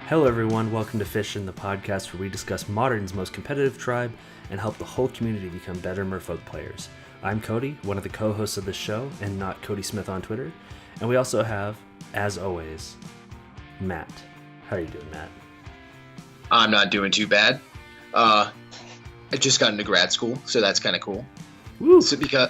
Hello everyone, welcome to Fishin, the podcast where we discuss Modern's most competitive tribe and help the whole community become better Merfolk players. I'm Kody, one of the co-hosts of this show, and not Kody Smith on Twitter. And we also have, as always, Matt. How are you doing, Matt? I'm not doing too bad. I just got into grad school, so that's kind of cool. Woo! So fun.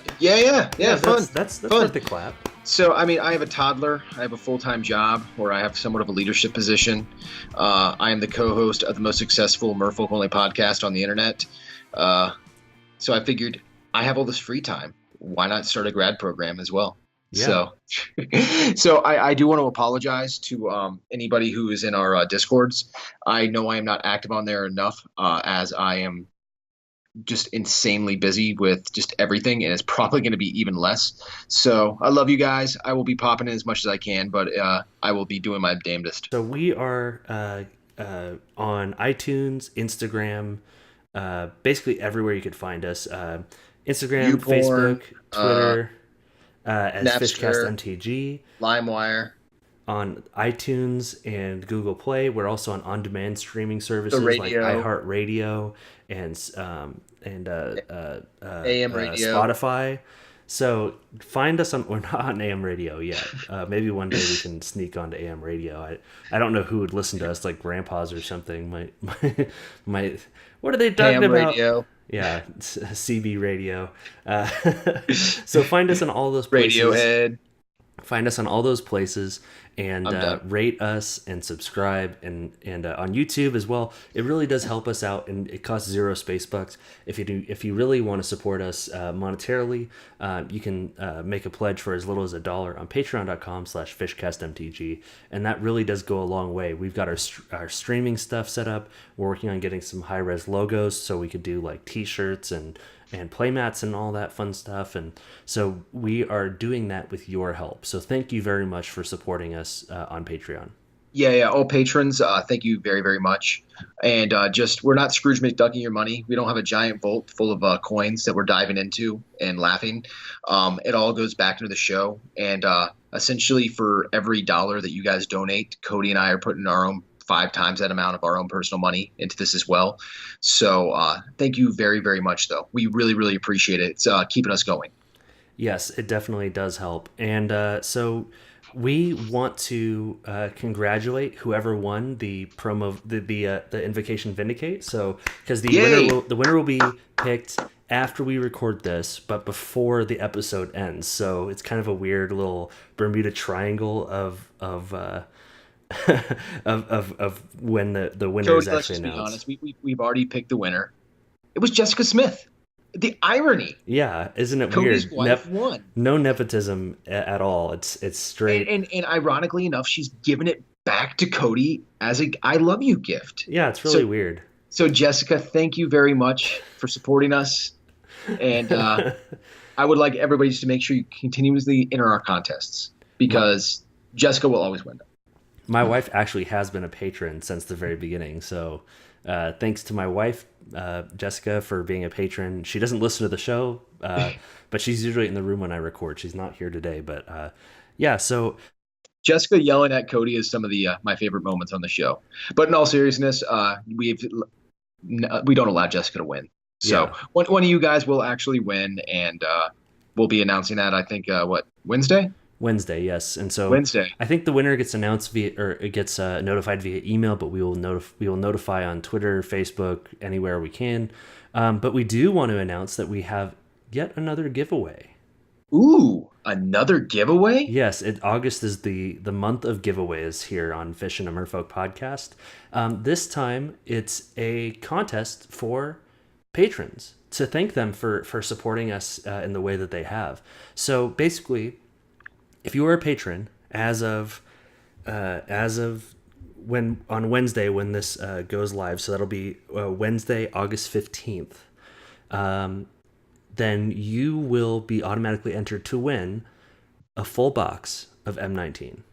That's fun. worth the clap. So, I mean, I have a toddler. I have a full-time job where I have somewhat of a leadership position. I am the co-host of the most successful Merfolk only podcast on the internet. So I figured I have all this free time. Why not start a grad program as well? Yeah. So I do want to apologize to anybody who is in our Discords. I know I am not active on there enough as I am just insanely busy with just everything, and it's probably going to be even less. So I love you guys. I will be popping in as much as I can, but I will be doing my damnedest. So we are on iTunes, Instagram, basically everywhere you could find us. Instagram, YouPorn, Facebook, Twitter, as Napster, FishcastMTG. LimeWire. On iTunes and Google Play. We're also on on-demand streaming services like iHeartRadio and AM radio. Spotify. So find us on. We're not on AM radio yet. Maybe one day we can sneak onto AM radio. I don't know who would listen to us, like grandpas or something. Might. What are they talking AM about? radio. Yeah, CB radio. So find us on all those places. Radiohead. Find us on all those places and rate us and subscribe and on YouTube as well. It really does help us out, and it costs $0 if you really want to support us monetarily. You can make a pledge for as little as $1 on patreon.com/fishcastmtg, and that really does go a long way. We've got our streaming stuff set up. We're working on getting some high-res logos so we could do like t-shirts and playmats and all that fun stuff, and so we are doing that with your help. So thank you very much for supporting us on Patreon. Yeah. All patrons, thank you very, very much. And we're not Scrooge McDucking your money. We don't have a giant vault full of coins that we're diving into and laughing. It all goes back into the show. And essentially for every $1 that you guys donate, Kody and I are putting our own 5 times that amount of our own personal money into this as well. So thank you very, very much, though. We really, really appreciate it. It's keeping us going. Yes, it definitely does help. And so we want to congratulate whoever won the promo, the Invocation Vindicate. So because the winner will be picked after we record this, but before the episode ends. So it's kind of a weird little Bermuda Triangle of when the winner is actually announced. Be honest, we've already picked the winner. It was Jessica Smith. The irony. Yeah, isn't it Cody's weird? Wife won. No nepotism at all. It's straight. And ironically enough, she's given it back to Kody as a "I love you" gift. Yeah, it's really weird. So Jessica, thank you very much for supporting us, and I would like everybody just to make sure you continuously enter our contests because Jessica will always win them. My wife actually has been a patron since the very beginning, so thanks to my wife, Jessica, for being a patron. She doesn't listen to the show, but she's usually in the room when I record. She's not here today, but yeah, so... Jessica yelling at Kody is some of the my favorite moments on the show. But in all seriousness, we don't allow Jessica to win. So one of you guys will actually win, and we'll be announcing that, I think, Wednesday? Wednesday, yes. And so Wednesday. I think the winner gets announced notified via email, but we will notify on Twitter, Facebook, anywhere we can. But we do want to announce that we have yet another giveaway. Ooh, another giveaway? Yes, August is the month of giveaways here on Fishin, a Merfolk podcast. This time it's a contest for patrons to thank them for supporting us in the way that they have. So basically, if you are a patron as of when on Wednesday when this goes live, so that'll be Wednesday, August 15th, then you will be automatically entered to win a full box of M19.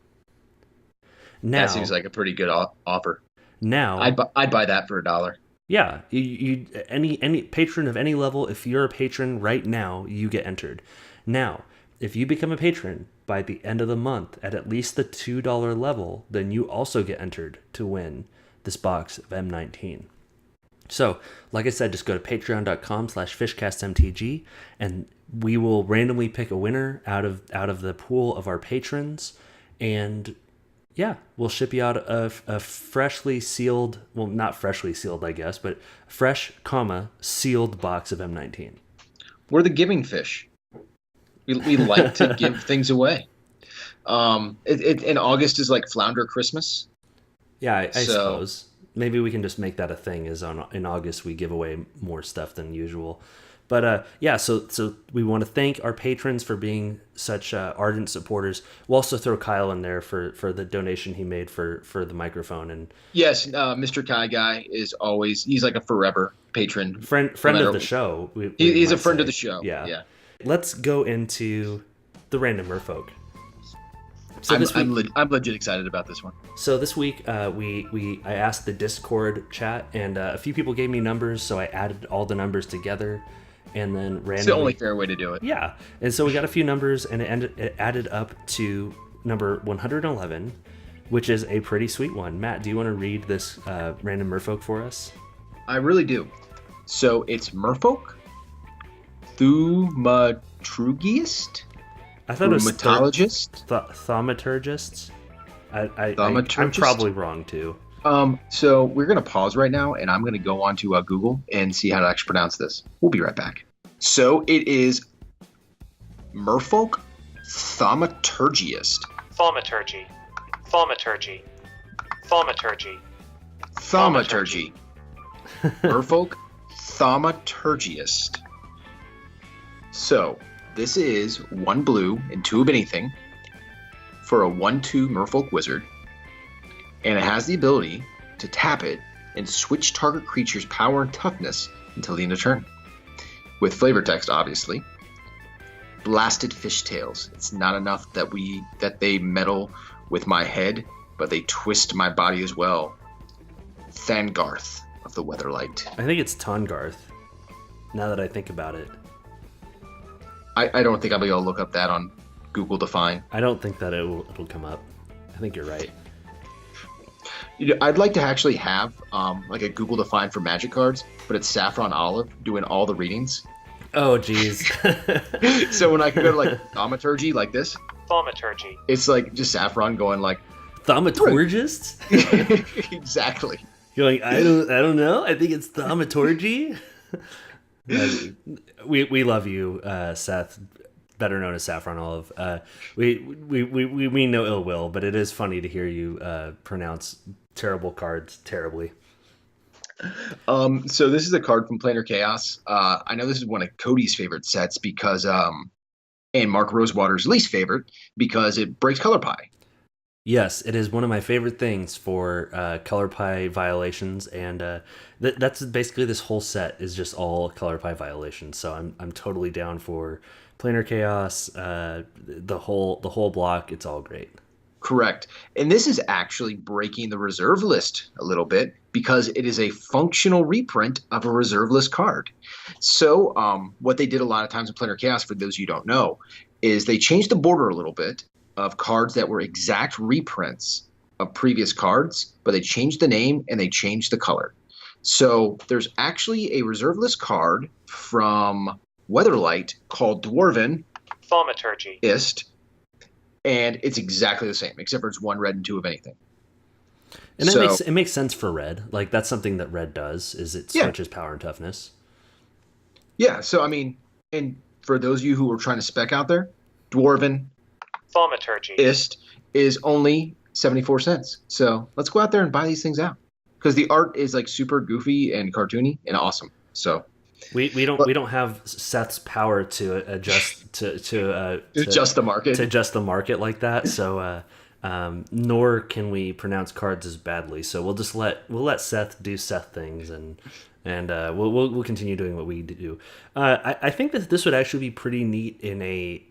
Now, that seems like a pretty good offer. Now, I'd buy that for $1. Yeah, any patron of any level, if you're a patron right now, you get entered. Now, if you become a patron by the end of the month at least the $2 level, then you also get entered to win this box of M19. So, like I said, just go to patreon.com/fishcastmtg, and we will randomly pick a winner out of the pool of our patrons, and yeah, we'll ship you out a freshly sealed, well, not freshly sealed, I guess, but fresh, sealed box of M19. We're the giving fish. We like to give things away. In August is like Flounder Christmas. Yeah, I suppose. Maybe we can just make that a thing, is in August we give away more stuff than usual. But yeah, so we want to thank our patrons for being such ardent supporters. We'll also throw Kyle in there for the donation he made for the microphone. And yes, Mr. Kai Guy is always, he's like a forever patron. Friend of the show. He's a friend of the show. Yeah. Let's go into the random Merfolk. So I'm legit excited about this one. So this week, I asked the Discord chat, and a few people gave me numbers, so I added all the numbers together, and then randomly. It's the only fair way to do it. Yeah, and so we got a few numbers, and it added up to number 111, which is a pretty sweet one. Matt, do you want to read this random Merfolk for us? I really do. So it's Merfolk, Thaumaturgist. I thought it was Rheumatologist? Thaumaturgists. I'm Thaumaturgist? probably wrong too. So we're going to pause right now, and I'm going to go on to Google and see how to actually pronounce this. We'll be right back. So it is Merfolk Thaumaturgist. Thaumaturgy. Thaumaturgy. Thaumaturgy. Thaumaturgy. Merfolk Thaumaturgist. So this is 1 blue and 2 of anything for a 1/2 Merfolk Wizard, and it has the ability to tap it and switch target creature's power and toughness until the end of turn. With flavor text, obviously. Blasted Fishtails. It's not enough that they meddle with my head, but they twist my body as well. Thangarth of the Weatherlight. I think it's Tongarth, now that I think about it. I don't think I'll be able to look up that on Google Define. I don't think that it'll come up. I think you're right. I'd like to actually have like a Google Define for Magic cards, but it's Saffron Olive doing all the readings. Oh, geez. So when I can go to like Thaumaturgy like this, Thaumaturgy. it's like just Saffron going like Thaumaturgists? exactly. You're like, I don't know. I think it's thaumaturgy. We love you, Seth, better known as Saffron Olive. We mean no ill will, but it is funny to hear you pronounce terrible cards terribly. So this is a card from Planar Chaos. I know this is one of Kody's favorite sets because and Mark Rosewater's least favorite because it breaks color pie. Yes, it is one of my favorite things for color pie violations, and that's basically this whole set is just all color pie violations. So I'm totally down for Planar Chaos, the whole block. It's all great. Correct. And this is actually breaking the reserve list a little bit because it is a functional reprint of a reserve list card. So what they did a lot of times in Planar Chaos, for those you don't know, is they changed the border a little bit of cards that were exact reprints of previous cards, but they changed the name and they changed the color. So there's actually a reserve list card from Weatherlight called Dwarven Thaumaturgy. And it's exactly the same, except for it's 1 red and 2 of anything. And it makes sense for red. Like, that's something that red does, is it switches power and toughness. Yeah, so I mean, and for those of you who are trying to spec out there, Dwarven Thaumaturgy. is only 74 cents. So let's go out there and buy these things out. Because the art is like super goofy and cartoony and awesome. So we don't have Seth's power to adjust to adjust the market. To adjust the market like that. So nor can we pronounce cards as badly. So we'll let Seth do Seth things, and we'll continue doing what we do. I think that this would actually be pretty neat in a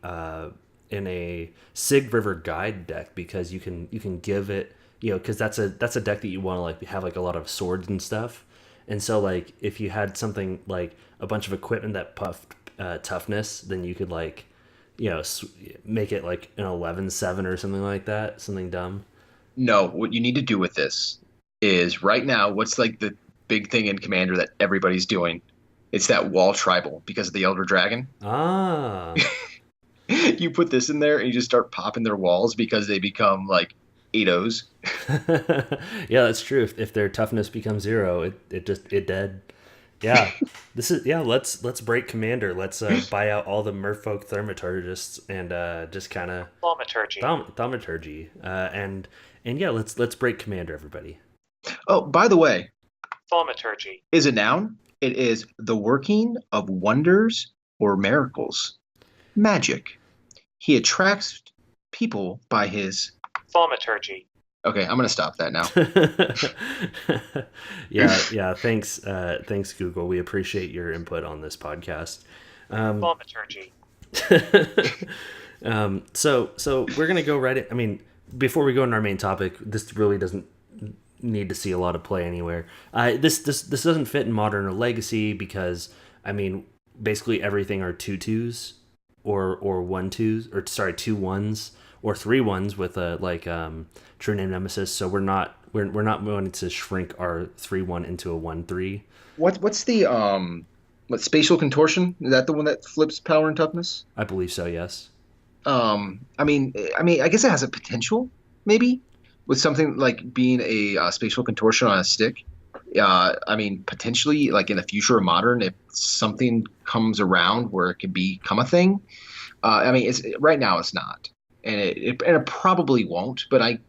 Sig River Guide deck, because you can give it, because that's a deck that you want to like have like a lot of swords and stuff. And so like if you had something like a bunch of equipment that puffed toughness, then you could like make it like an 11-7 or something like that, something dumb. No, what you need to do with this is right now, what's like the big thing in Commander that everybody's doing? It's that wall tribal because of the Elder Dragon. Ah. You put this in there and you just start popping their walls because they become like 8-0s. Yeah, that's true. If their toughness becomes 0, it dead. Yeah, let's break Commander. Let's buy out all the Merfolk Thaumaturgists and just kind of Thaumaturgy. Thaumaturgy. And yeah, let's break Commander, everybody. Oh, by the way, Thaumaturgy. is a noun. It is the working of wonders or miracles. Magic. He attracts people by his... Thaumaturgy. Okay, I'm going to stop that now. Yeah. Thanks, Google. We appreciate your input on this podcast. Thaumaturgy. So we're gonna go right in. I mean, before we go into our main topic, this really doesn't need to see a lot of play anywhere. This doesn't fit in Modern or Legacy because I mean, basically everything are 2/2s or 1/2s, or sorry, 2/1s or 3/1s with a True Name Nemesis. So we're not going to shrink our 3/1 into a 1/3. What's the spatial contortion? Is that the one that flips power and toughness? I believe so. Yes. I mean, I guess it has a potential, maybe, with something like being a spatial contortion on a stick. I mean, potentially, like in the future of Modern, if something comes around where it could become a thing. I mean, right now it's not, and it probably won't. But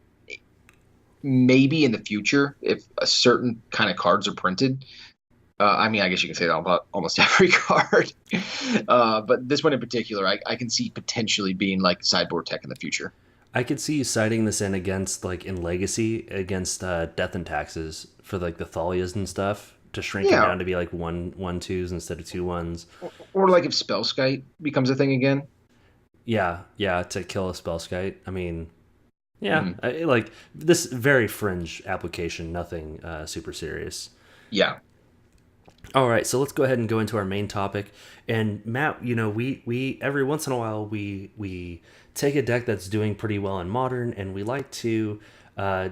maybe in the future, if a certain kind of cards are printed. I mean, I guess you can say that about almost every card. But this one in particular, I can see potentially being like sideboard tech in the future. I could see you citing this in against, like in Legacy, against Death and Taxes for like the Thalias and stuff, to shrink it down to be like 1/2s instead of 2/1s. Or like if Spellskite becomes a thing again. Yeah, to kill a Spellskite. I mean, yeah, like this very fringe application, nothing super serious. Yeah. All right, so let's go ahead and go into our main topic. And Matt, we every once in a while we take a deck that's doing pretty well in Modern, and we like to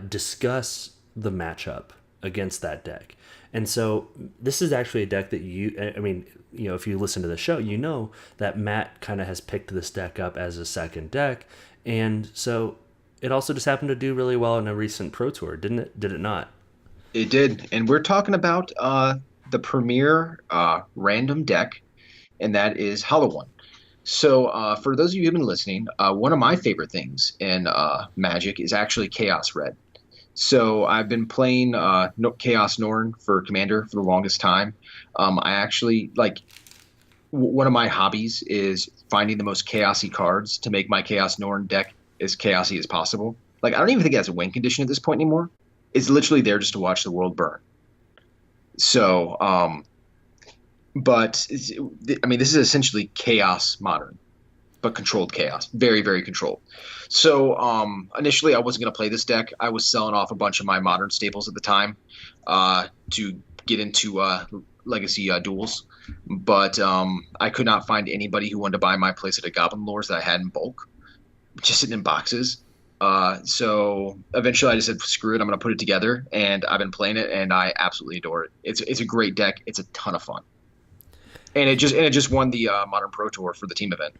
discuss the matchup against that deck. And so this is actually a deck that if you listen to the show, you know that Matt kind of has picked this deck up as a second deck, and so it also just happened to do really well in a recent Pro Tour, didn't it? Did it not? It did, and we're talking about the premier random deck, and that is Hollow One. So for those of you who've been listening, one of my favorite things in Magic is actually Chaos Red. So I've been playing Chaos Norn for Commander for the longest time. I actually one of my hobbies is finding the most chaosy cards to make my Chaos Norn deck as chaosy as possible. Like, I don't even think it has a win condition at this point anymore. It's literally there just to watch the world burn. So, but I mean, this is essentially Chaos Modern, but controlled chaos, very, very controlled. So, initially I wasn't going to play this deck. I was selling off a bunch of my Modern staples at the time, to get into, Legacy, duels. But, I could not find anybody who wanted to buy my playset of Goblin Lores that I had in bulk, just sitting in boxes. So eventually I just said, screw it, I'm going to put it together, and I've been playing it, and I absolutely adore it. It's a great deck. It's a ton of fun. And it just won the Modern Pro Tour for the team event.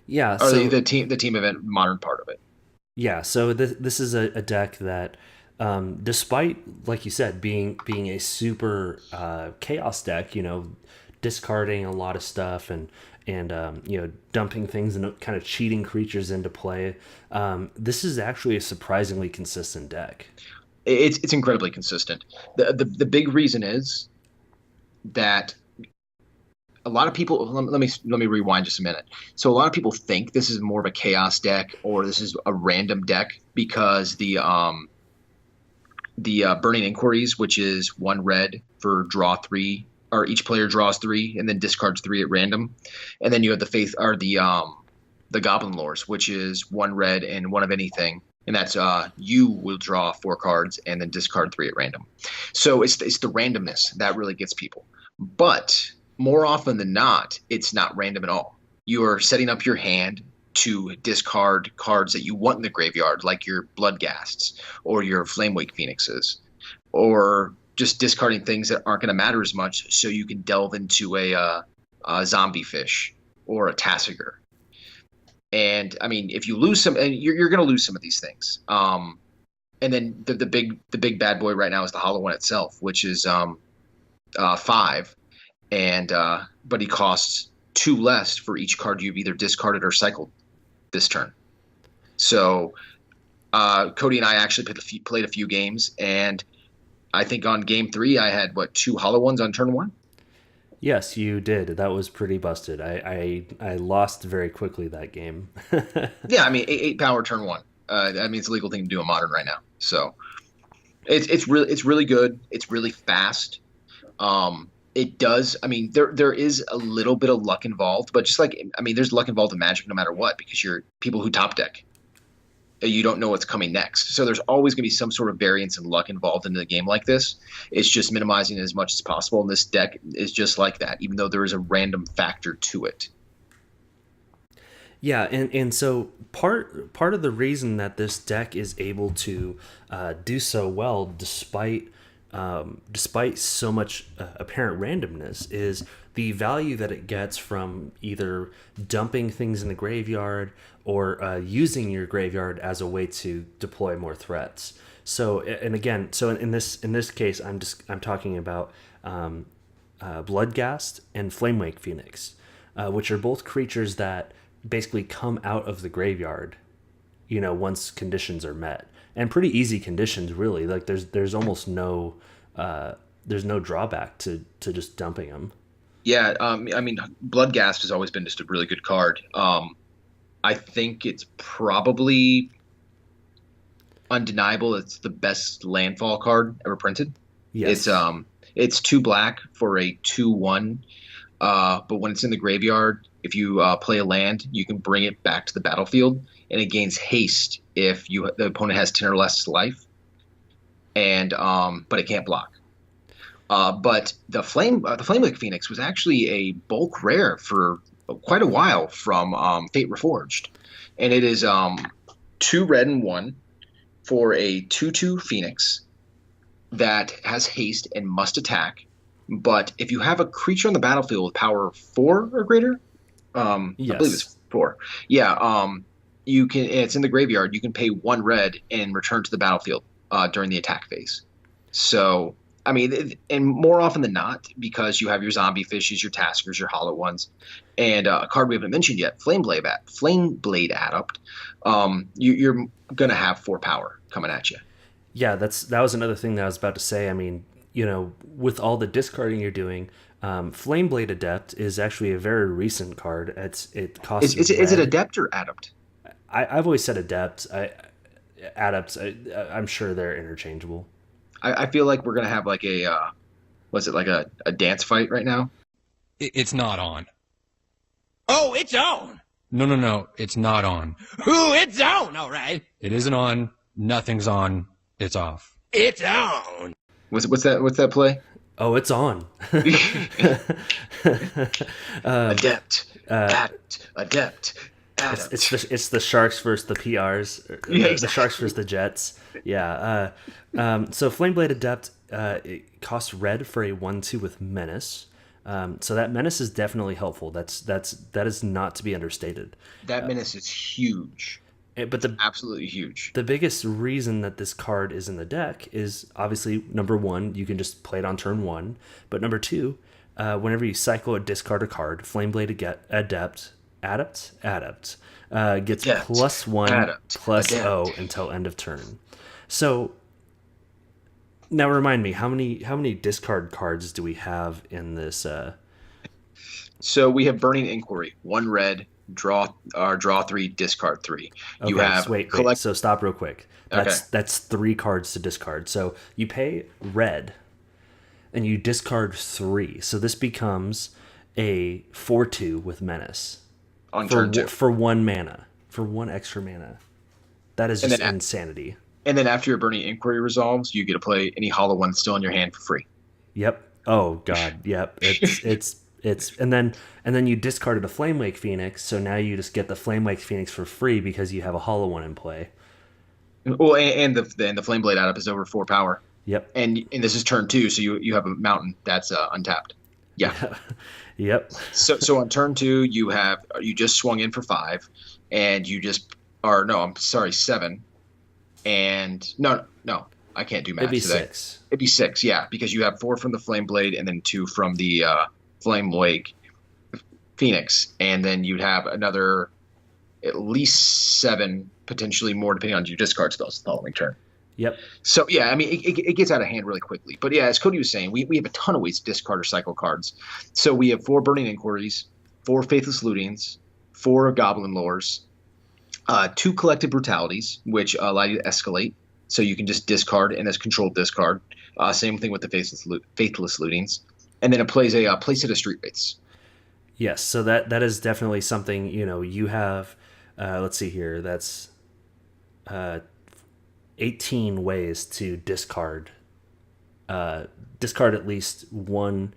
Yeah. Or so, the team event Modern part of it. Yeah. So this is a deck that, despite, like you said, being a super chaos deck, discarding a lot of stuff and dumping things and kind of cheating creatures into play, this is actually a surprisingly consistent deck. It's incredibly consistent. The big reason is that a lot of people, let me rewind just a minute. So a lot of people think this is more of a chaos deck, or this is a random deck, because the Burning Inquiries, which is 1 red for draw 3, or each player draws 3 and then discards 3 at random. And then you have the Goblin Lores, which is 1 red and 1 of anything. And that's you will draw 4 cards and then discard 3 at random. So it's the randomness that really gets people. But more often than not, it's not random at all. You are setting up your hand to discard cards that you want in the graveyard, like your Bloodghasts or your Flamewake Phoenixes, or just discarding things that aren't going to matter as much, so you can delve into a zombie fish or a Tassiger. And I mean, if you lose some, and you're going to lose some of these things. And then the big bad boy right now is the Hollow One itself, which is 5, and but he costs 2 less for each card you've either discarded or cycled this turn. So Kody and I actually played a few games, and I think on game 3 I had 2 Hollow Ones on turn 1. Yes, you did. That was pretty busted. I lost very quickly that game. Yeah, I mean 8 power turn 1. I mean it's a legal thing to do in Modern right now. So it's really good. It's really fast. It does. I mean, there is a little bit of luck involved, but just like, I mean, there's luck involved in Magic no matter what, because you're people who top deck. You don't know what's coming next. So there's always going to be some sort of variance and luck involved in a game like this. It's just minimizing it as much as possible. And this deck is just like that, even though there is a random factor to it. Yeah, and so part of the reason that this deck is able to do so well despite so much apparent randomness is the value that it gets from either dumping things in the graveyard or using your graveyard as a way to deploy more threats. So, and again, so in this case, I'm talking about Bloodghast and Flamewake Phoenix, which are both creatures that basically come out of the graveyard, once conditions are met, and pretty easy conditions, really. Like there's almost no drawback to just dumping them. Yeah, I mean, Bloodghast has always been just a really good card. I think it's probably undeniable. It's the best landfall card ever printed. Yes. It's 2 black for a 2/1. But when it's in the graveyard, if you play a land, you can bring it back to the battlefield, and it gains haste if the opponent has 10 or less life, and but it can't block. But the Flamewake Phoenix was actually a bulk rare for quite a while from Fate Reforged, and it is 2 red and 1 for a 2/2 Phoenix that has haste and must attack. But if you have a creature on the battlefield with power 4 or greater, Yes. I believe it's 4. Yeah, you can. It's in the graveyard. You can pay 1 red and return to the battlefield during the attack phase. So, I mean, and more often than not, because you have your zombie fishes, your Taskers, your Hollow Ones, and a card we haven't mentioned yet, Flameblade Adept, you're gonna have 4 power coming at you. Yeah, that was another thing that I was about to say. I mean, with all the discarding you're doing, Flameblade Adept is actually a very recent card. It costs. Is it Adept or Adept? I've always said Adept. Adepts. I'm sure they're interchangeable. I feel like we're gonna have like was it like a dance fight right now? It's not on. Oh, it's on. No, it's not on. Ooh, it's on. All right. It isn't on. Nothing's on. It's off. It's on. What's that play? Oh, it's on. Adept. Adept. It's the Sharks versus the PRs. Yeah, exactly. The Sharks versus the Jets. Yeah. So Flameblade Adept, it costs red for a 1/2 with menace. So that menace is definitely helpful. That is not to be understated. That menace is huge. But absolutely huge. The biggest reason that this card is in the deck is obviously, number 1, you can just play it on turn 1. But number 2, whenever you cycle or discard a card, Flameblade Adept gets +1 +0 until end of turn. So now remind me, how many discard cards do we have in this? So we have Burning Inquiry, 1 red. Draw 3, discard 3. You have wait. So stop real quick. That's 3 cards to discard. So you pay red, and you discard 3. So this becomes a 4/2 with menace on turn 2 for 1 mana, for 1 extra mana. That is just insanity. And then after your Burning Inquiry resolves, you get to play any Hollow One still in your hand for free. Yep. Oh God. Yep. It's and then you discarded a Flame Wake Phoenix, so now you just get the Flame Wake Phoenix for free because you have a Hollow one in play. Well, and the Flame Blade add-up is over 4 power. Yep. And this is turn 2, so you have a mountain that's untapped. Yeah. Yep. So on turn 2, you just swung in for 5, and I'm sorry, 7, and no, I can't do math. It'd be today. 6. It'd be 6, yeah, because you have 4 from the Flame Blade and then 2 from the Flame Wake Phoenix, and then you'd have another at least 7, potentially more, depending on your discard spells the following turn. Yep. So, yeah, I mean, it gets out of hand really quickly. But, yeah, as Kody was saying, we have a ton of ways to discard or cycle cards. So we have 4 Burning Inquiries, 4 Faithless Lootings, 4 Goblin Lores, 2 Collective Brutalities, which allow you to escalate. So you can just discard and as controlled discard. Same thing with the Faithless Lootings. And then it plays a playset of Street Wraiths. Yes, so that is definitely something, you have, let's see here, that's 18 ways to discard at least 1,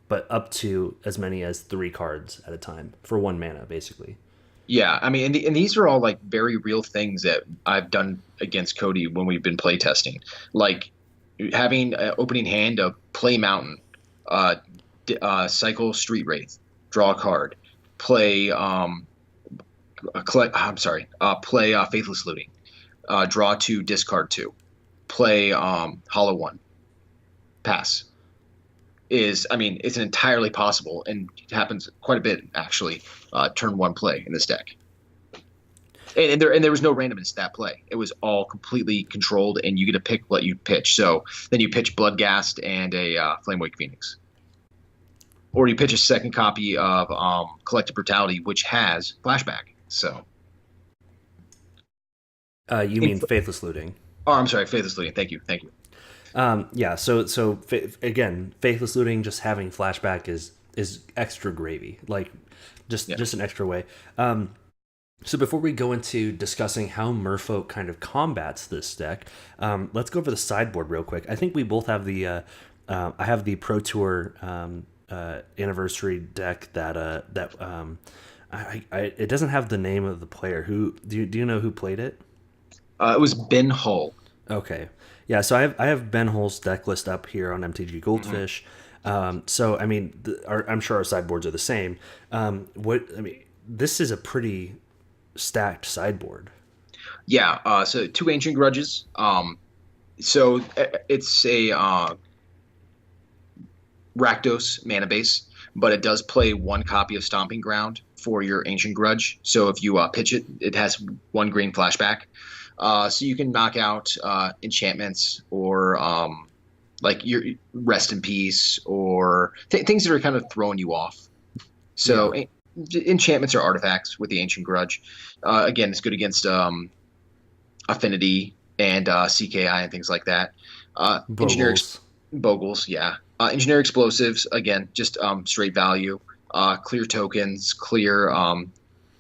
but up to as many as 3 cards at a time for 1 mana, basically. Yeah, I mean, and these are all like very real things that I've done against Kody when we've been playtesting. Like having an opening hand of play Mountain, cycle Street Wraith, draw a card, play play Faithless Looting, draw 2, discard 2, play Hollow 1, pass. It's entirely possible, and it happens quite a bit actually. Turn 1 play in this deck, and there was no randomness that play. It was all completely controlled, and you get to pick what you pitch. So then you pitch Bloodghast and a Flamewake Phoenix, or you pitch a second copy of Collective Brutality, which has flashback. So you mean Faithless Looting? Oh, I'm sorry, Faithless Looting. Thank you. Yeah. So again, Faithless Looting just having flashback is extra gravy, like just an extra way. So before we go into discussing how Merfolk kind of combats this deck, let's go over the sideboard real quick. I think we both have the I have the Pro Tour anniversary deck that it doesn't have the name of the player. Who do you know who played it? It was Ben Hull. Okay. Yeah, so I have Ben Hull's deck list up here on MTG Goldfish. So I mean, I'm sure our sideboards are the same. This is a pretty stacked sideboard. Yeah. So 2 Ancient Grudges. So it's a Rakdos mana base, but it does play 1 copy of Stomping Ground for your Ancient Grudge. So if you pitch it, it has 1 green flashback. So you can knock out enchantments or like your Rest in Peace or things that are kind of throwing you off. So enchantments are artifacts with the Ancient Grudge. Again, it's good against Affinity and CKI and things like that. Bogles, yeah. Engineer Explosives, again, just straight value. Clear tokens, clear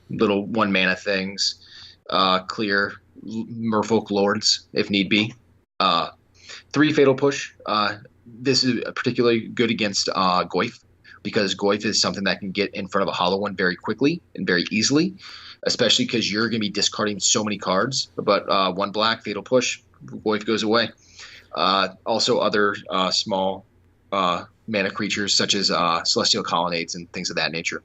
little 1 mana things, clear Merfolk Lords if need be. 3 Fatal Push. This is particularly good against Goyf, because Goyf is something that can get in front of a Hollow one very quickly and very easily, especially because you're going to be discarding so many cards. But 1 black, Fatal Push, Goyf goes away. Also other small mana creatures such as Celestial Colonnades and things of that nature.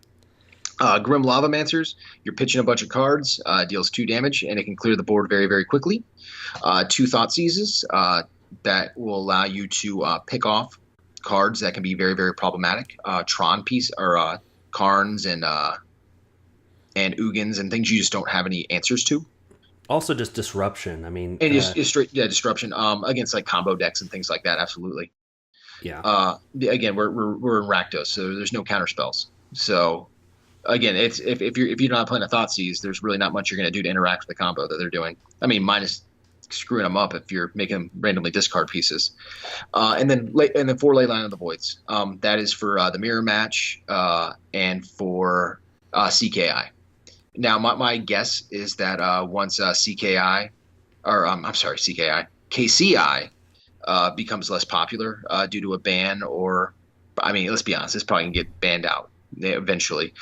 Grim Lavamancers, you're pitching a bunch of cards, deals 2 damage, and it can clear the board very, very quickly. 2 Thought Seizes that will allow you to pick off cards that can be very, very problematic. Tron piece or Karns and Ugins and things you just don't have any answers to. Also, just disruption. I mean, and just straight disruption against like combo decks and things like that. Absolutely. Yeah. Again, we're in Rakdos, so there's no counter spells. So again, it's if you're not playing a Thoughtseize, there's really not much you're going to do to interact with the combo that they're doing. I mean, minus screwing them up if you're making them randomly discard pieces. And then 4 Leyline of the Voids. That is for the mirror match and for CKI. Now, my guess is that once CKI becomes less popular due to a ban or I mean, let's be honest, it's probably gonna get banned out eventually.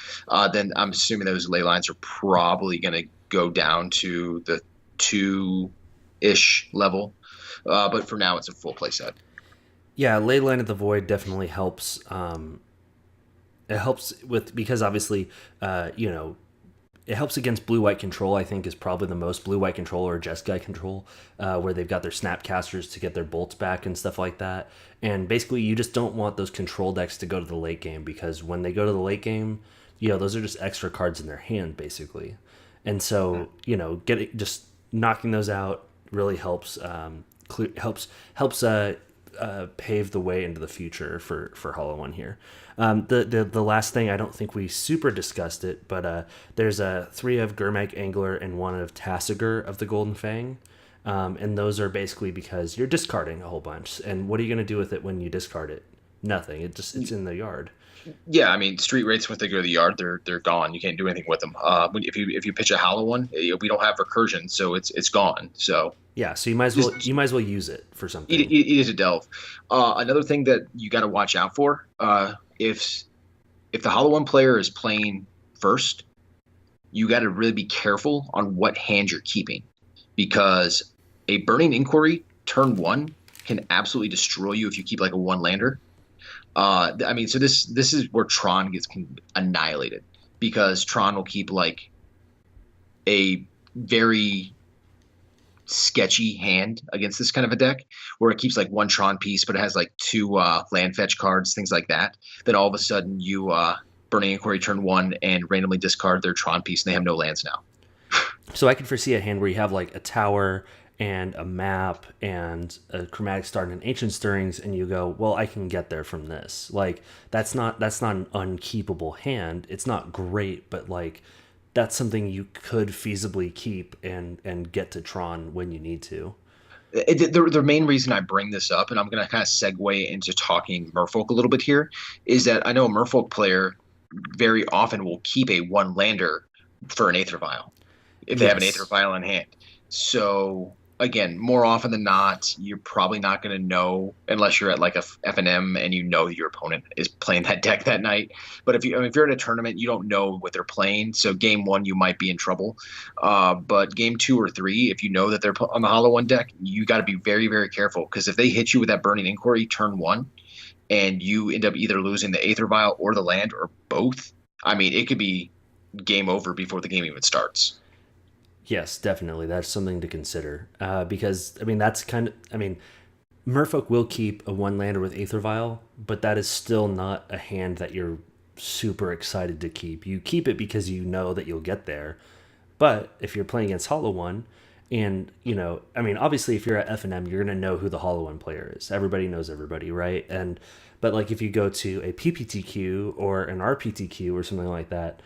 Then I'm assuming those ley lines are probably gonna go down to the 2-ish level. But for now, it's a full play set. Yeah, Ley Line of the Void definitely helps. It helps because obviously, it helps against blue-white control. I think is probably the most blue-white control or Jeskai control, where they've got their snapcasters to get their bolts back and stuff like that. And basically, you just don't want those control decks to go to the late game, because when they go to the late game, those are just extra cards in their hand, basically. And so, just knocking those out really helps. Helps pave the way into the future for Hollow One here. The last thing, I don't think we super discussed it, but there's 3 of Gurmag Angler and 1 of Tassiger of the Golden Fang. And those are basically because you're discarding a whole bunch. And what are you going to do with it when you discard it? Nothing. It's in the yard. Yeah, I mean, street rates, when they go to the yard, they're gone. You can't do anything with them. If you pitch a Hollow One, we don't have recursion, so it's gone. So yeah, so you might as well use it for something. Eat it to delve. Another thing that you got to watch out for, if the Hollow One player is playing first, you got to really be careful on what hand you're keeping, because a Burning Inquiry turn 1 can absolutely destroy you if you keep like a 1-lander. I mean, so this is where Tron gets annihilated, because Tron will keep like a very sketchy hand against this kind of a deck, where it keeps like 1 Tron piece, but it has like 2 land fetch cards, things like that. Then all of a sudden you Burning Inquiry turn 1 and randomly discard their Tron piece, and they have no lands now. So I can foresee a hand where you have like a tower and a map and a Chromatic Start and Ancient Stirrings, and you go, well, I can get there from this. Like that's not an unkeepable hand. It's not great, but like that's something you could feasibly keep and get to Tron when you need to. The main reason I bring this up, and I'm going to kind of segue into talking Merfolk a little bit here, is that I know a Merfolk player very often will keep a 1-lander for an Aether Vial if they have an Aether Vial in hand. So again, more often than not, you're probably not going to know unless you're at like a FNM and you know your opponent is playing that deck that night. But if you're in a tournament, you don't know what they're playing. So game 1, you might be in trouble. But game 2 or 3, if you know that they're on the Hollow One deck, you got to be very, very careful, because if they hit you with that Burning Inquiry turn 1 and you end up either losing the Aether Vial or the land or both, I mean, it could be game over before the game even starts. Yes, definitely. That's something to consider. Because, I mean, Merfolk will keep a 1-lander with Aether Vial, but that is still not a hand that you're super excited to keep. You keep it because you know that you'll get there. But if you're playing against Hollow One, and, obviously if you're at FNM, you're going to know who the Hollow One player is. Everybody knows everybody, right? But like if you go to a PPTQ or an RPTQ or something like that,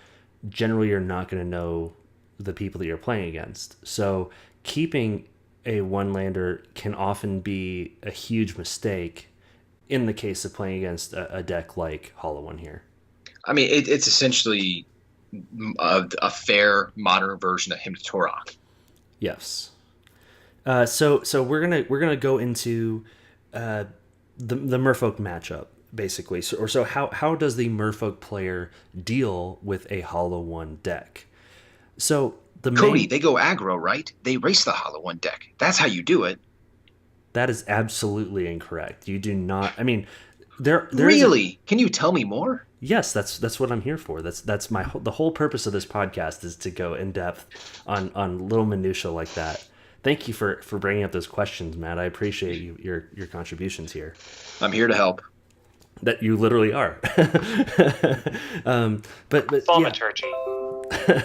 generally you're not going to know the people that you're playing against. So keeping a 1-lander can often be a huge mistake in the case of playing against a deck like Hollow One here. I mean, it's essentially a fair modern version of Hymn to Torah. Yes. So we're gonna go into the Merfolk matchup basically. So how does the Merfolk player deal with a Hollow One deck? So Kody, they go aggro, right? They race the Hollow One deck. That's how you do it. That is absolutely incorrect. You do not. I mean, there really. Can you tell me more? Yes, that's what I'm here for. That's the whole purpose of this podcast is to go in depth on little minutia like that. Thank you for bringing up those questions, Matt. I appreciate your contributions here. I'm here to help. That you literally are. But Thaumaturgy. Yeah.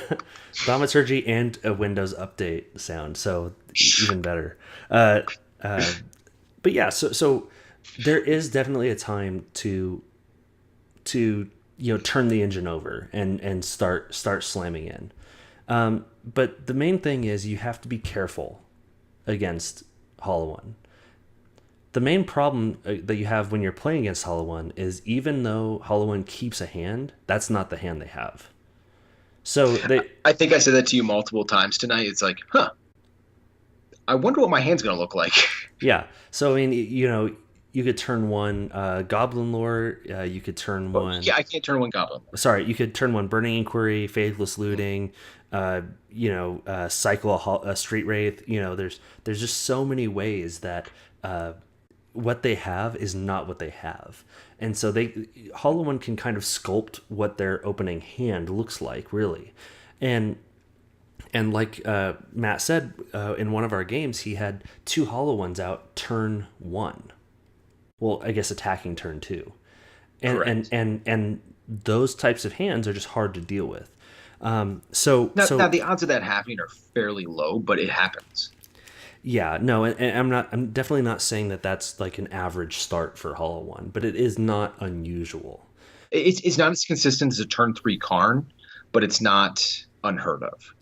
Thaumaturgy and a Windows update sound, so even better. But yeah, so there is definitely a time to turn the engine over and start slamming in. But the main thing is you have to be careful against Hollow One. The main problem that you have when you're playing against Hollow One is even though Hollow One keeps a hand, that's not the hand they have. So I think I said that to you multiple times tonight. It's like, I wonder what my hand's going to look like. Yeah. So, I mean, you could turn one Goblin Lore. You could turn one. Yeah, I can't turn one Goblin Lore. Sorry, you could turn one Burning Inquiry, Faithless Looting. Cycle a Street Wraith. There's just so many ways that what they have is not what they have, and so Hollow One can kind of sculpt what their opening hand looks like, really, and like Matt said in one of our games, he had 2 Hollow Ones out turn 1. Well, I guess attacking turn 2, and those types of hands are just hard to deal with. Now the odds of that happening are fairly low, but it happens. Yeah, no, and I'm definitely not saying that that's like an average start for Hollow One, but it is not unusual. It's not as consistent as a turn 3 Karn, but it's not unheard of.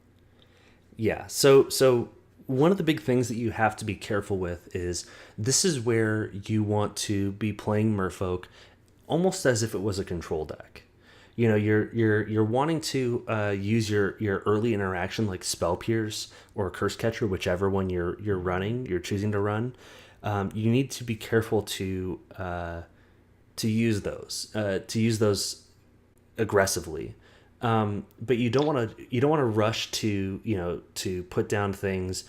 Yeah, so one of the big things that you have to be careful with is this is where you want to be playing Merfolk almost as if it was a control deck. You're wanting to use your early interaction like Spell Pierce or Curse Catcher, whichever one you're choosing to run. You need to be careful to use those aggressively. But you don't want to rush to put down things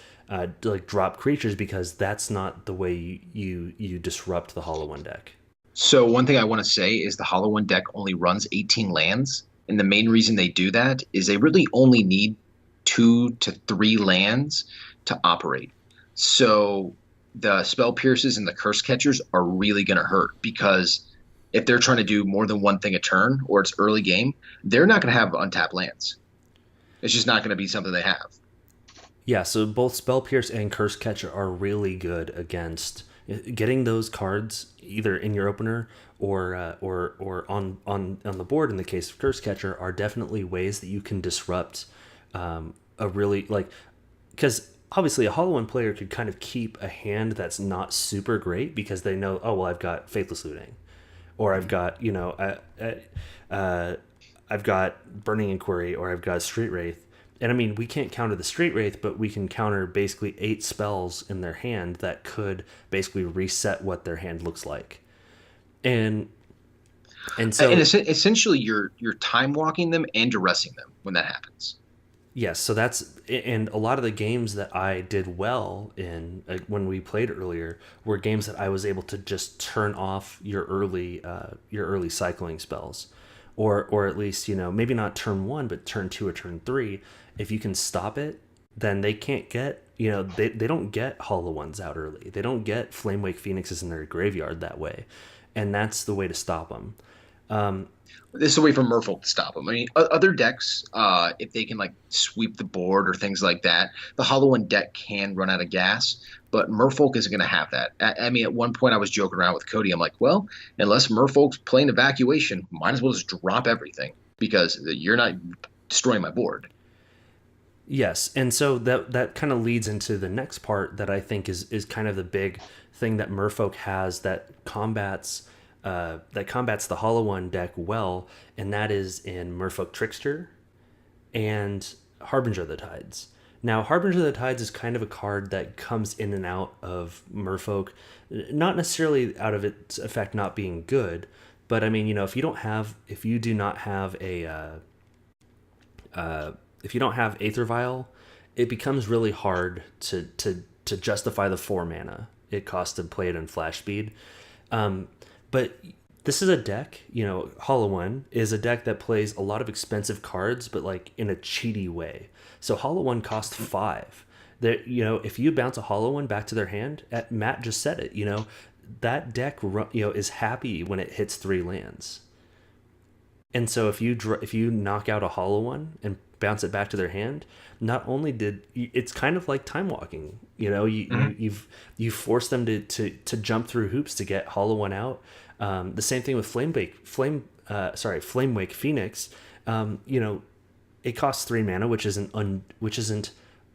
like drop creatures, because that's not the way you disrupt the Hollow One deck. So one thing I want to say is the Hollow One deck only runs 18 lands, and the main reason they do that is they really only need 2 to 3 lands to operate. So the Spell Pierces and the Curse Catchers are really going to hurt, because if they're trying to do more than one thing a turn or it's early game, they're not going to have untapped lands. It's just not going to be something they have. Yeah, so both Spell Pierce and Curse Catcher are really good against getting those cards either in your opener or on the board. In the case of Curse Catcher, are definitely ways that you can disrupt a really, because obviously a Hollow One player could kind of keep a hand that's not super great because they know, oh well, I've got Faithless Looting, or I've got I've got Burning Inquiry, or I've got Street Wraith. And I mean, we can't counter the Street Wraith, but we can counter basically 8 spells in their hand that could basically reset what their hand looks like. And essentially you're time walking them and duressing them when that happens. Yes, so and a lot of the games that I did well in when we played earlier were games that I was able to just turn off your early cycling spells, or at least maybe not turn 1 but turn 2 or turn 3. If you can stop it, then they can't get they don't get Hollow Ones out early. They don't get Flamewake Phoenixes in their graveyard that way, and that's the way to stop them. This is a way for Merfolk to stop them. I mean, other decks, if they can sweep the board or things like that, the Hollow One deck can run out of gas, but Merfolk isn't going to have that. I mean, at one point I was joking around with Kody. I'm like, well, unless Merfolk's playing Evacuation, might as well just drop everything, because you're not destroying my board. Yes, and so that kind of leads into the next part that I think is kind of the big thing that Merfolk has that combats the Hollow One deck well, and that is in Merfolk Trickster and Harbinger of the Tides. Now, Harbinger of the Tides is kind of a card that comes in and out of Merfolk, not necessarily out of its effect not being good, but I mean, if you don't have Aether Vial, it becomes really hard to justify the 4 mana it costs to play it in flash speed. But this is a deck, Hollow One is a deck that plays a lot of expensive cards, but in a cheaty way. So Hollow One costs 5. That if you bounce a Hollow One back to their hand, Matt just said it. That deck is happy when it hits 3 lands. And so if you knock out a Hollow One and bounce it back to their hand, not only it's kind of like time walking. You force them to jump through hoops to get Hollow One out. The same thing with Flamewake Phoenix. It costs 3 mana, which isn't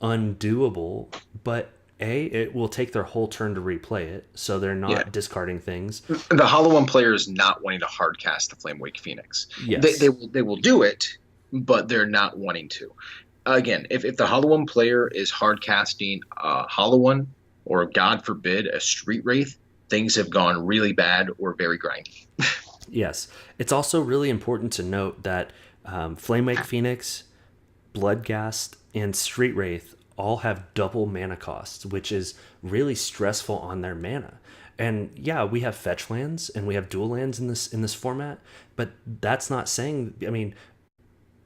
undoable, but it will take their whole turn to replay it, so they're not discarding things. The Hollow One player is not wanting to hard cast the Flamewake Phoenix. Yes. They will do it, but they're not wanting to. Again, if the Hollow One player is hard casting Hollow One, or God forbid a Street Wraith, things have gone really bad or very grindy. Yes. It's also really important to note that Flamewake Phoenix, Bloodghast, and Street Wraith all have double mana costs, which is really stressful on their mana. And yeah, we have fetch lands and we have dual lands in this format, but that's not saying, I mean,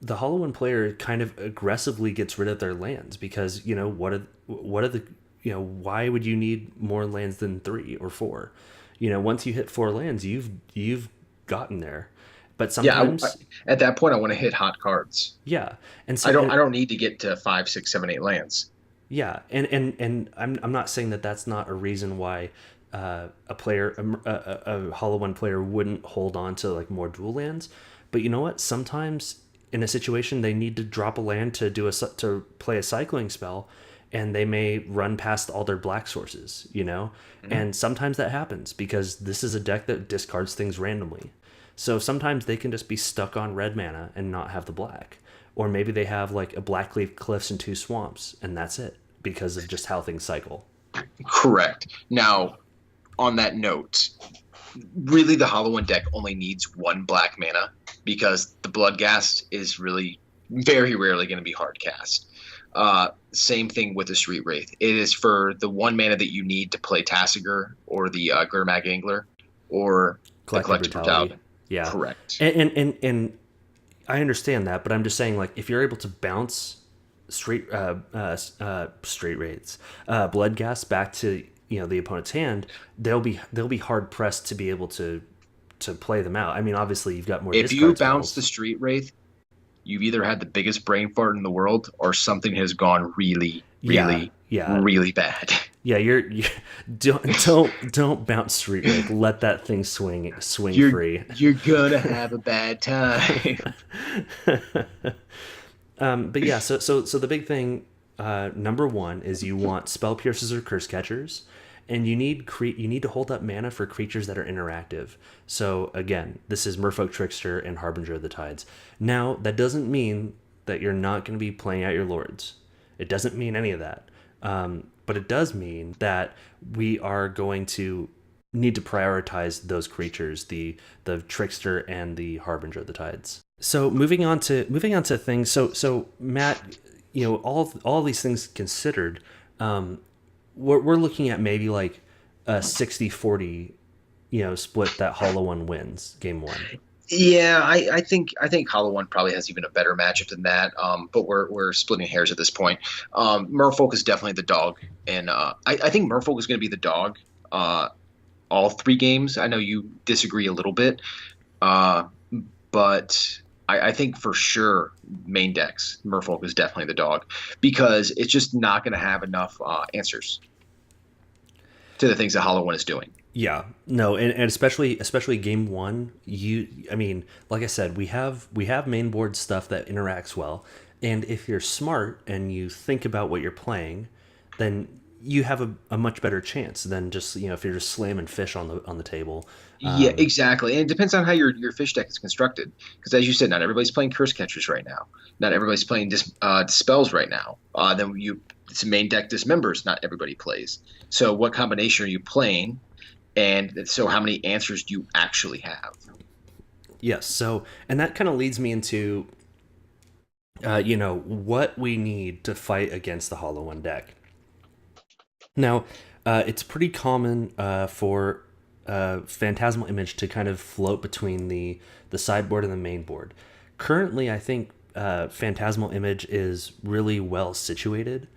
the Hollow One player kind of aggressively gets rid of their lands because, you know, what are the, you know, why would you need more lands than 3 or 4? You know, once you hit 4 lands, you've gotten there. But sometimes at that point I want to hit hot cards. Yeah. And so I don't need to get to 5, 6, 7, 8 lands. Yeah. And I'm not saying that that's not a reason why a Hollow One player wouldn't hold on to like more dual lands, but you know what? Sometimes in a situation they need to drop a land to play a cycling spell, and they may run past all their black sources, you know? Mm-hmm. And sometimes that happens because this is a deck that discards things randomly. So sometimes they can just be stuck on red mana and not have the black. Or maybe they have like a Blackleaf Cliffs and 2 Swamps, and that's it because of just how things cycle. Correct. Now, on that note, really the Hollow One deck only needs 1 black mana because the Bloodghast is really very rarely going to be hard cast. Same thing with the Street Wraith. It is for the 1 mana that you need to play Tassiger or the Gurmag Angler or the Collective Brutality. Yeah, correct. And I understand that, but I'm just saying, like, if you're able to bounce Street Wraiths, Bloodghast back to, you know, the opponent's hand, they'll be hard pressed to be able to play them out. I mean, obviously you've got more. If you bounce the Street Wraith, you've either had the biggest brain fart in the world or something has gone really bad. Yeah, you don't bounce Street Wraith. Let that thing swing free. You're gonna have a bad time. But yeah, so the big thing, number 1 is you want Spell Piercers or Curse Catchers, and you need to hold up mana for creatures that are interactive. So again, this is Merfolk Trickster and Harbinger of the Tides. Now that doesn't mean that you're not going to be playing out your lords. It doesn't mean any of that. But it does mean that we are going to need to prioritize those creatures, the Trickster and the Harbinger of the Tides. So moving on to things. So Matt, you know, all these things considered, we're looking at maybe like a 60-40, you know, split that Hollow One wins game 1. Yeah, I think Hollow One probably has even a better matchup than that. But we're splitting hairs at this point. Merfolk is definitely the dog, and I think Merfolk is going to be the dog all 3 games. I know you disagree a little bit, but I think for sure main decks Merfolk is definitely the dog because it's just not going to have enough answers to the things that Hollow One is doing. Yeah, no, and especially game 1, I mean, like I said, we have main board stuff that interacts well, and if you're smart and you think about what you're playing, then you have a much better chance than just, you know, if you're just slamming fish on the table. Yeah, exactly, and it depends on how your fish deck is constructed, because as you said, not everybody's playing Curse Catchers right now, not everybody's playing Dispels right now. Then it's main deck Dismembers, not everybody plays. So what combination are you playing? And so how many answers do you actually have? Yes. So, and that kind of leads me into, you know, what we need to fight against the Hollow One deck. Now, it's pretty common for Phantasmal Image to kind of float between the sideboard and the main board. Currently, I think Phantasmal Image is really well situated.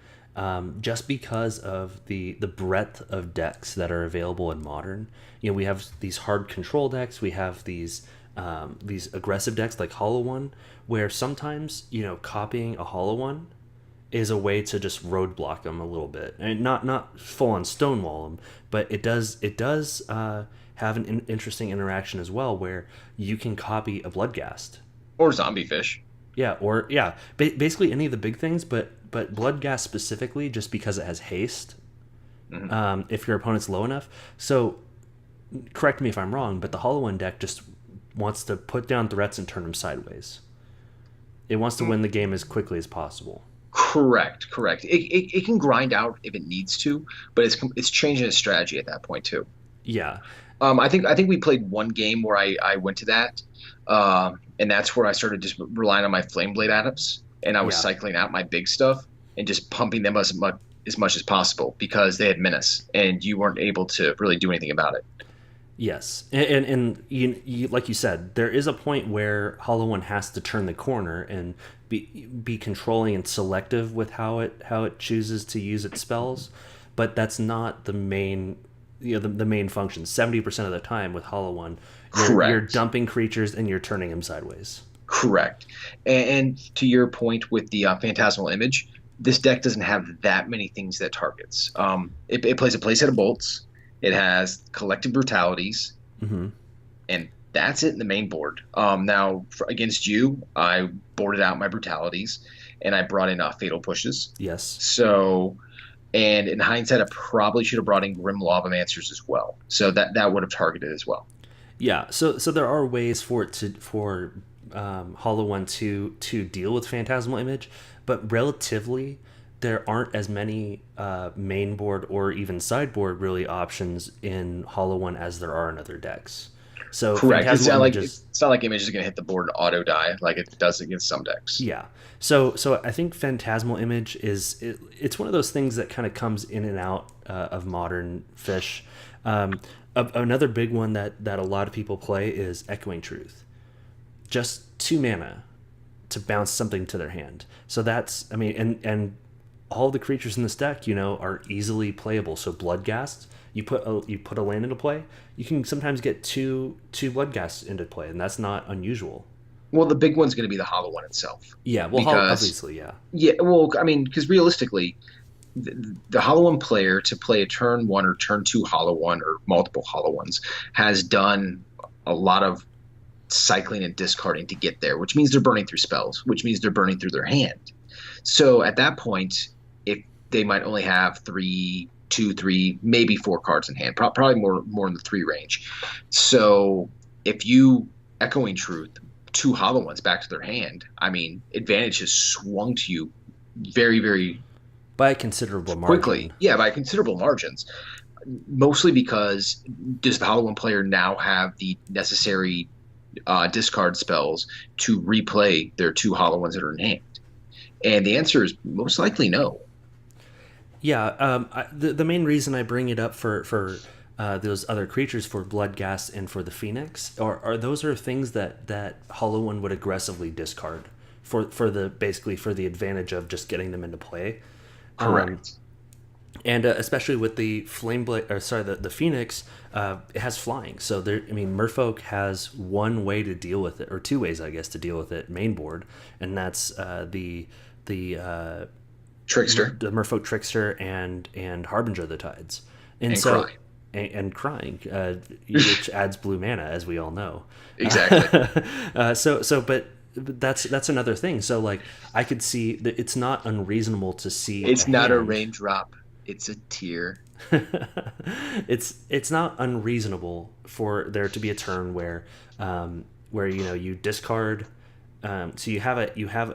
Just because of the breadth of decks that are available in Modern. You know, we have these hard control decks, we have these aggressive decks like Hollow One, where sometimes, you know, copying a Hollow One is a way to just roadblock them a little bit, and not full on stonewall them, but it does have an interesting interaction as well, where you can copy a Bloodghast or Zombie Fish. Yeah, basically any of the big things, but Bloodghast specifically, just because it has haste, if your opponent's low enough. So, correct me if I'm wrong, but the Hollow One deck just wants to put down threats and turn them sideways. It wants to win the game as quickly as possible. Correct. It can grind out if it needs to, but it's changing its strategy at that point too. Yeah. I think we played one game where I went to that, and that's where I started just relying on my flame blade adepts, and I was Yeah. cycling out my big stuff and just pumping them as much as possible because they had menace, and you weren't able to really do anything about it. Yes, and you like you said, there is a point where Hollow One has to turn the corner and be controlling and selective with how it chooses to use its spells, but that's not the main the main function. 70% of the time with Hollow One, you're dumping creatures and you're turning them sideways. Correct. And to your point with the phantasmal image, this deck doesn't have that many things that targets. It plays a playset of bolts. It has collective brutalities, and that's it in the main board. Now, against you, I boarded out my brutalities, and I brought in fatal pushes. Yes. So, and in hindsight, I probably should have brought in Grim Lavancers as well. So that would have targeted as well. Yeah. So there are ways for Hollow One to deal with Phantasmal Image, but relatively there aren't as many main board or even sideboard really options in Hollow One as there are in other decks. So correct. It's not like Image is going to hit the board and auto die like it does against some decks. Yeah. So I think Phantasmal Image it's one of those things that kind of comes in and out of modern Fish. Another big one that a lot of people play is Echoing Truth. Just 2 mana to bounce something to their hand. So that's, I mean, and all the creatures in this deck, are easily playable. So Bloodghast, you put a land into play, you can sometimes get two Bloodghasts into play, and that's not unusual. Well, the big one's going to be the Hollow One itself. Yeah, well, obviously, yeah. Yeah, well, I mean, because realistically, the Hollow One player to play a turn 1 or turn 2 Hollow One or multiple Hollow Ones has done a lot of cycling and discarding to get there, which means they're burning through spells, which means they're burning through their hand. So at that point, if they might only have 3, maybe 4 cards in hand, probably more in the 3 range. So if you Echoing Truth 2 Hollow Ones back to their hand, I mean, advantage has swung to you very, very by a considerable margin. Quickly. Yeah, by considerable margins. Mostly because does the Hollow One player now have the necessary discard spells to replay their 2 Hollow Ones that are in hand? And the answer is most likely no. Yeah, the main reason I bring it up for those other creatures, for Bloodghast and for the Phoenix, are those are things that Hollow One would aggressively discard for the advantage of just getting them into play. Correct. And especially with the the Phoenix, it has flying. So Merfolk has one way to deal with it, or 2 ways, I guess, to deal with it main board, and that's the Trickster, the Merfolk Trickster, and Harbinger of the Tides, and so cry. And crying, which adds blue mana, as we all know. Exactly. But that's another thing. So like I could see that it's not unreasonable to see. It's not a raindrop. It's a tear. It's not unreasonable for there to be a turn where you discard. So you have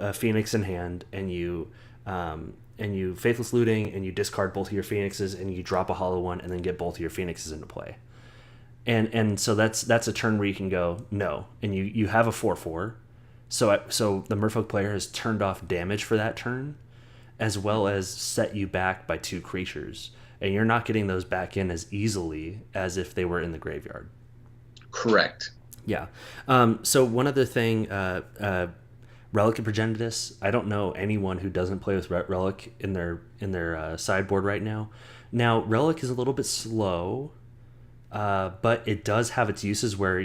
a Phoenix in hand, and you Faithless Looting, and you discard both of your Phoenixes, and you drop a Hollow One, and then get both of your Phoenixes into play. And so that's a turn where you can go no, and you have a 4/4. So the Merfolk player has turned off damage for that turn, as well as set you back by 2 creatures, and you're not getting those back in as easily as if they were in the graveyard. Correct. Yeah. So one other thing, Relic of Progenitus. I don't know anyone who doesn't play with Relic in their sideboard right now. Now, Relic is a little bit slow, but it does have its uses where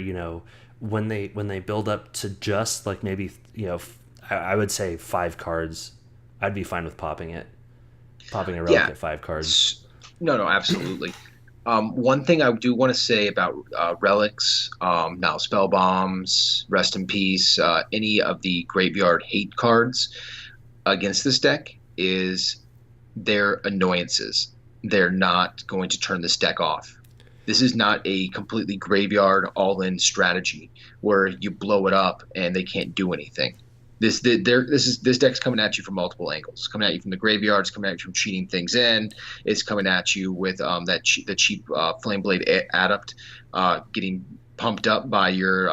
when they build up to just like maybe I would say 5 cards, I'd be fine with popping a Relic at 5 cards. No, absolutely. One thing I do want to say about relics, now spell bombs, rest in peace, any of the graveyard hate cards against this deck is their annoyances. They're not going to turn this deck off. This is not a completely graveyard all-in strategy where you blow it up and they can't do anything. This deck's coming at you from multiple angles. Coming at you from the graveyards, coming at you from cheating things in. It's coming at you with the cheap Flame Blade Adept, getting pumped up by your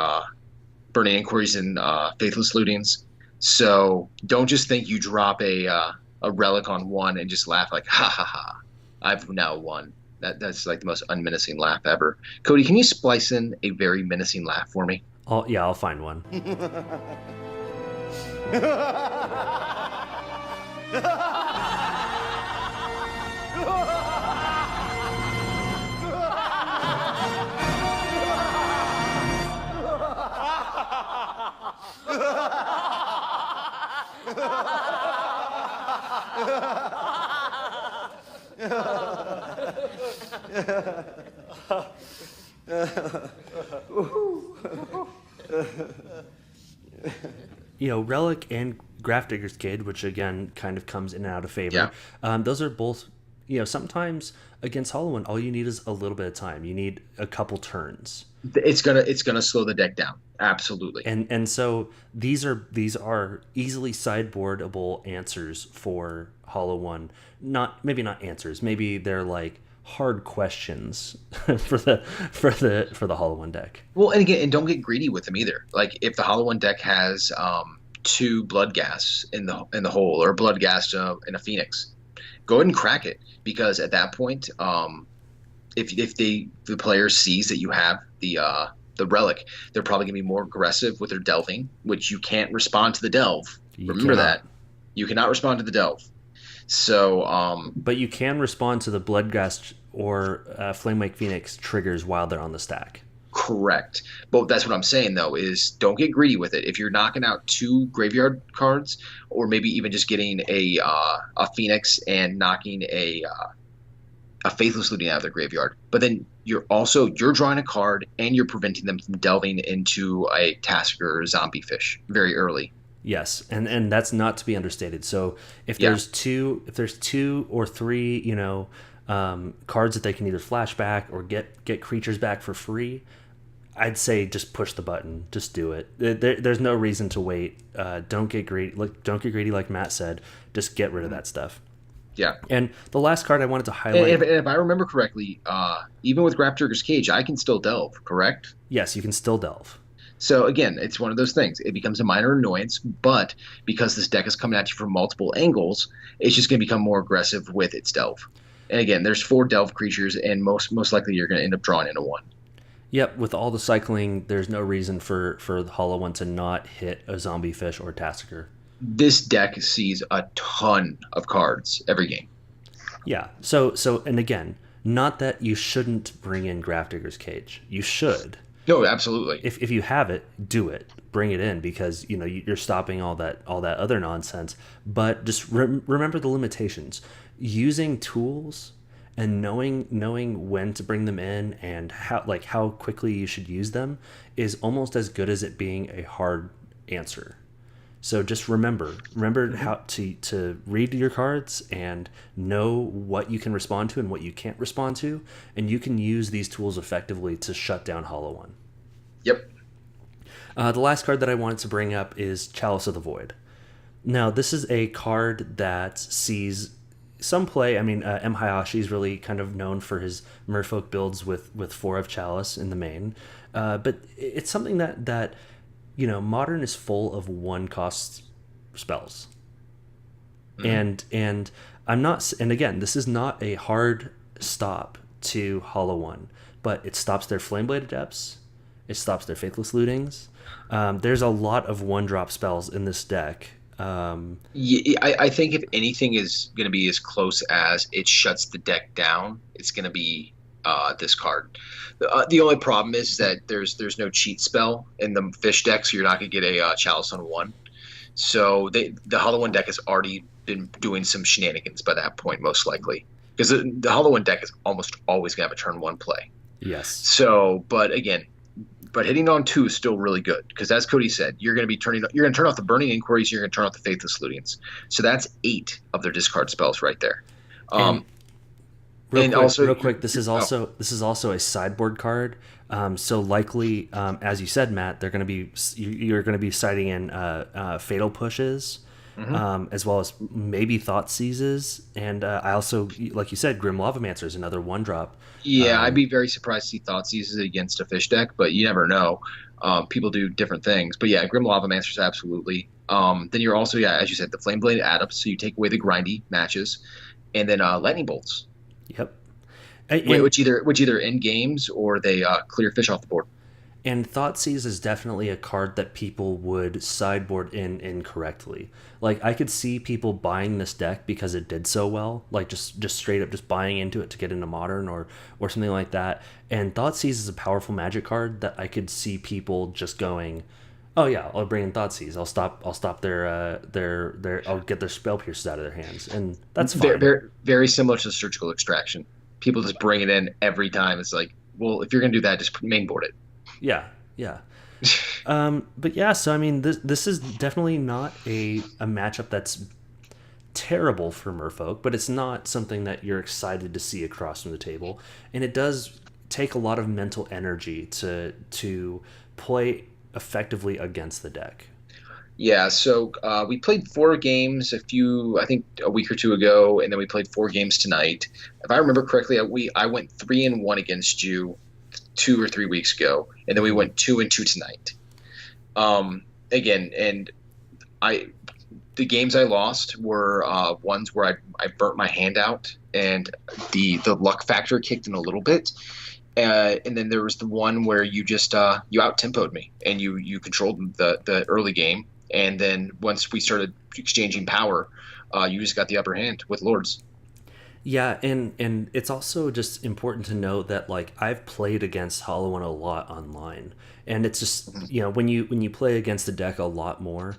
Burning Inquiries and Faithless Lootings. So don't just think you drop a relic on one and just laugh like, ha ha ha, I've now won. That's like the most unmenacing laugh ever. Kody, can you splice in a very menacing laugh for me? I'll find one. Relic and Grafdigger's Kid, which again kind of comes in and out of favor. Yeah. Those are both, sometimes against Hollow One, all you need is a little bit of time. You need a couple turns. It's gonna slow the deck down. Absolutely. And so these are easily sideboardable answers for Hollow One. Maybe not answers. Maybe they're like hard questions for the Hollow One deck. Well, and don't get greedy with them either. Like if the Hollow One deck has 2 Bloodghast in the hole, or Bloodghast in a Phoenix, go ahead and crack it, because at that point, if the player sees that you have the relic, they're probably gonna be more aggressive with their delving, which you can't respond to the delve. Remember that you cannot respond to the delve. So, but you can respond to the Bloodghast or Flamewake Phoenix triggers while they're on the stack. Correct. But that's what I'm saying, though, is don't get greedy with it. If you're knocking out 2 graveyard cards, or maybe even just getting a Phoenix and knocking a Faithless Looting out of their graveyard, but then you're drawing a card and you're preventing them from delving into a Tasker or Zombie Fish very early. Yes, and that's not to be understated. So if there's two or three, cards that they can either flash back or get creatures back for free, I'd say just push the button, just do it. There's no reason to wait. Don't get greedy. Don't get greedy, like Matt said. Just get rid of that stuff. Yeah. And the last card I wanted to highlight. And if I remember correctly, even with Grafdigger's Cage, I can still delve. Correct? Yes, you can still delve. So again, it's one of those things. It becomes a minor annoyance, but because this deck is coming at you from multiple angles, it's just going to become more aggressive with its delve. And again, there's 4 delve creatures, and most likely you're going to end up drawing into 1. Yep, with all the cycling, there's no reason for the Hollow One to not hit a Zombie Fish or Tasker. This deck sees a ton of cards every game. Yeah. So and again, not that you shouldn't bring in Grafdigger's Cage. You should. No, absolutely. If you have it, do it. Bring it in, because you're stopping all that other nonsense. But just remember the limitations. Using tools and knowing when to bring them in and how quickly you should use them is almost as good as it being a hard answer. So just remember how to read your cards and know what you can respond to and what you can't respond to, and you can use these tools effectively to shut down Hollow One. Yep. The last card that I wanted to bring up is Chalice of the Void. Now, this is a card that sees some play. I mean, M. Hayashi is really kind of known for his Merfolk builds with 4 of Chalice in the main, but it's something that Modern is full of 1-cost spells. Mm-hmm. And I'm not, and again, this is not a hard stop to Hollow One, but it stops their Flameblade Adepts, it stops their Faithless Lootings. There's a lot of 1-drop spells in this deck. I think if anything is going to be as close as it shuts the deck down, it's going to be this card. The only problem is that there's no cheat spell in the fish deck, so you're not going to get a Chalice on 1. So the Hollow One deck has already been doing some shenanigans by that point, most likely, because the Hollow One deck is almost always going to have a turn 1 play. Yes. So, but hitting on 2 is still really good, because as Kody said, you're going to turn off the Burning Inquiries, you're going to turn off the Faithless Lootings. So that's 8 of their discard spells right there. Real quick, this is also a sideboard card. So likely, as you said, Matt, you're going to be citing in fatal pushes, as well as maybe thought seizes, and I also, like you said, Grim Lavamancer is another 1-drop. Yeah, I'd be very surprised to see thought seizes against a fish deck, but you never know. People do different things, but yeah, Grim Lavamancers absolutely. Then you're also, yeah, as you said, the Flame Blade Adepts, so you take away the grindy matches, and then Lightning Bolts. Yep. Which either end games or they clear fish off the board. And Thoughtseize is definitely a card that people would sideboard in incorrectly. Like, I could see people buying this deck because it did so well, like just straight up just buying into it to get into Modern or something like that. And Thoughtseize is a powerful Magic card that I could see people just going, oh yeah, I'll bring in Thoughtseize. I'll stop their I'll get their Spell Pierces out of their hands, and that's fine. Very, very similar to Surgical Extraction. People just bring it in every time. It's like, well, if you're gonna do that, just mainboard it. Yeah. But yeah, so I mean, this is definitely not a matchup that's terrible for Merfolk, but it's not something that you're excited to see across from the table, and it does take a lot of mental energy to play effectively against the deck. Yeah, so we played 4 games I think a week or two ago, and then we played 4 games tonight. If I remember correctly, I went 3-1 against you 2 or 3 weeks ago, and then we went 2-2 tonight. Again, and the games I lost were ones where I burnt my hand out, and the luck factor kicked in a little bit. And then there was the one where you just you out-tempoed me, and you controlled the early game. And then once we started exchanging power, you just got the upper hand with Lords. Yeah, and it's also just important to note that, like, I've played against Hollow One a lot online, and it's just, you know, when you play against the deck a lot more,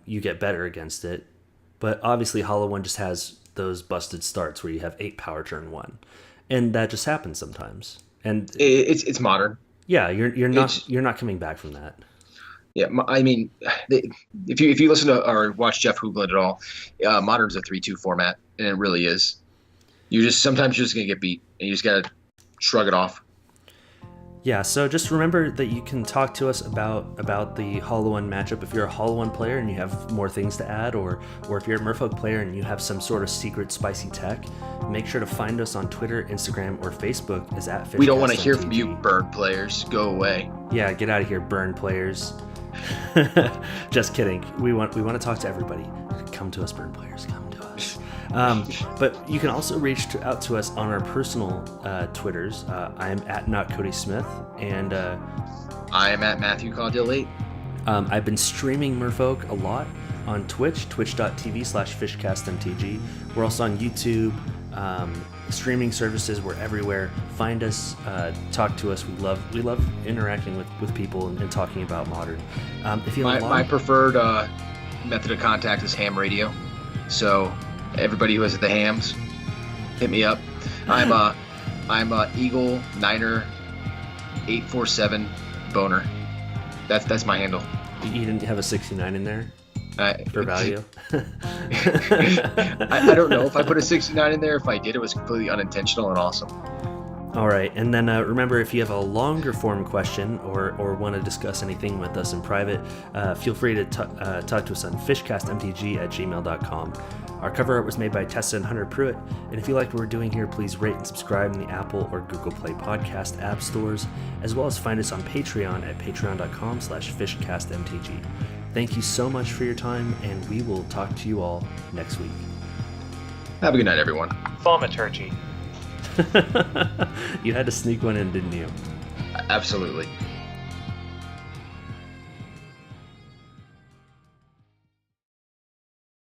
you get better against it. But obviously, Hollow One just has those busted starts where you have 8 power turn 1, and that just happens sometimes. And it's Modern. Yeah, you're not coming back from that. Yeah, I mean, if you listen to or watch Jeff Hoogland at all, Modern's a 3-2 format, and it really is. Sometimes you're just gonna get beat, and you just gotta shrug it off. Yeah, so just remember that you can talk to us about the Hollow One matchup if you're a Hollow One player and you have more things to add, or if you're a Merfolk player and you have some sort of secret spicy tech. Make sure to find us on Twitter, Instagram, or Facebook as @FishCastMTG. We don't want to hear from you, burn players. Go away. Yeah, get out of here, burn players. Just kidding. We want to talk to everybody. Come to us, burn players. Come to us. But you can also reach out to us on our personal Twitters. I am @NotCodySmith, and I am @Matthew Caudill 8. I've been streaming Merfolk a lot on Twitch, twitch.tv/FishCastMTG. We're also on YouTube, streaming services. We're everywhere. Find us, talk to us. We love interacting with people and talking about Modern. If you my preferred method of contact is ham radio. So everybody who has the hams, hit me up. I'm Eagle Niner 847 Boner. That's my handle. You didn't have a 69 in there for value? I don't know if I put a 69 in there. If I did, it was completely unintentional and awesome. All right, and then remember, if you have a longer form question or want to discuss anything with us in private, feel free to talk to us on fishcastmtg@gmail.com. Our cover art was made by Tessa and Hunter Pruitt, and if you like what we're doing here, please rate and subscribe in the Apple or Google Play podcast app stores, as well as find us on Patreon at patreon.com/fishcastmtg. Thank you so much for your time, and we will talk to you all next week. Have a good night, everyone. Thaumaturgy. You had to sneak one in, didn't you? Absolutely.